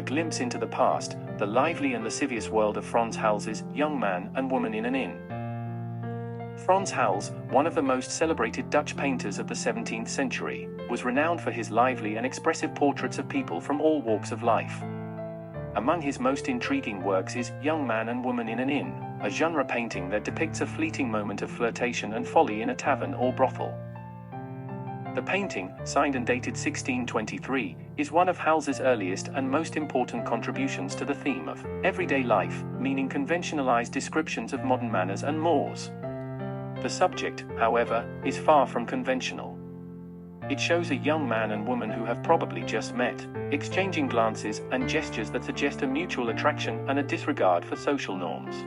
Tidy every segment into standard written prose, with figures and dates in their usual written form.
A glimpse into the past, the lively and lascivious world of Frans Hals's Young Man and Woman in an Inn. Frans Hals, one of the most celebrated Dutch painters of the 17th century, was renowned for his lively and expressive portraits of people from all walks of life. Among his most intriguing works is Young Man and Woman in an Inn, a genre painting that depicts a fleeting moment of flirtation and folly in a tavern or brothel. The painting, signed and dated 1623, is one of Hals's earliest and most important contributions to the theme of everyday life, meaning conventionalized descriptions of modern manners and mores. The subject, however, is far from conventional. It shows a young man and woman who have probably just met, exchanging glances and gestures that suggest a mutual attraction and a disregard for social norms.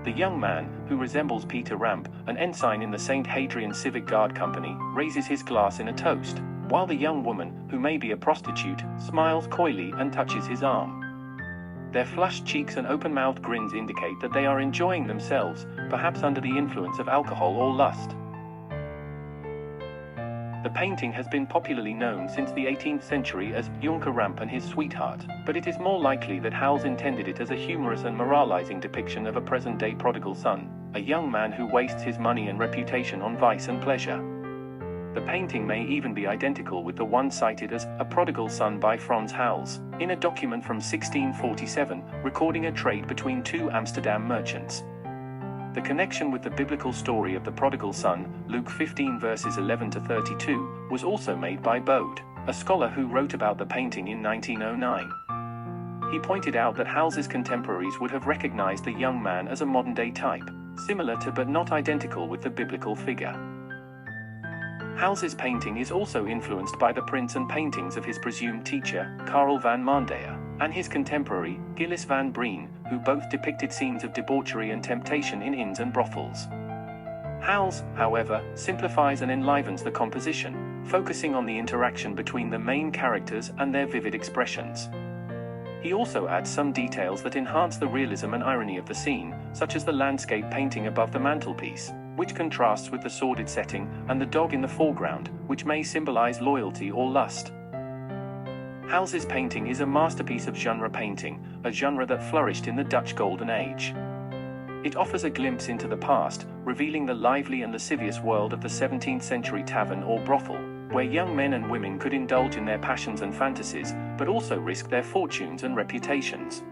The young man, who resembles Peter Ramp, an ensign in the St. Hadrian Civic Guard Company, raises his glass in a toast, while the young woman, who may be a prostitute, smiles coyly and touches his arm. Their flushed cheeks and open-mouthed grins indicate that they are enjoying themselves, perhaps under the influence of alcohol or lust. The painting has been popularly known since the 18th century as Jonker Ramp and His Sweetheart, but it is more likely that Hals intended it as a humorous and moralizing depiction of a present-day prodigal son, a young man who wastes his money and reputation on vice and pleasure. The painting may even be identical with the one cited as A Prodigal Son by Frans Hals, in a document from 1647, recording a trade between two Amsterdam merchants. The connection with the biblical story of the prodigal son, Luke 15 verses 11 to 32, was also made by Bode, a scholar who wrote about the painting in 1909. He pointed out that Hals's contemporaries would have recognized the young man as a modern-day type, similar to but not identical with the biblical figure. Hals's painting is also influenced by the prints and paintings of his presumed teacher, Karel van Maandeyer, and his contemporary, Gillis van Breen, who both depicted scenes of debauchery and temptation in inns and brothels. Hals, however, simplifies and enlivens the composition, focusing on the interaction between the main characters and their vivid expressions. He also adds some details that enhance the realism and irony of the scene, such as the landscape painting above the mantelpiece, which contrasts with the sordid setting, and the dog in the foreground, which may symbolize loyalty or lust. Hals's painting is a masterpiece of genre painting, a genre that flourished in the Dutch Golden Age. It offers a glimpse into the past, revealing the lively and lascivious world of the 17th century tavern or brothel, where young men and women could indulge in their passions and fantasies, but also risk their fortunes and reputations.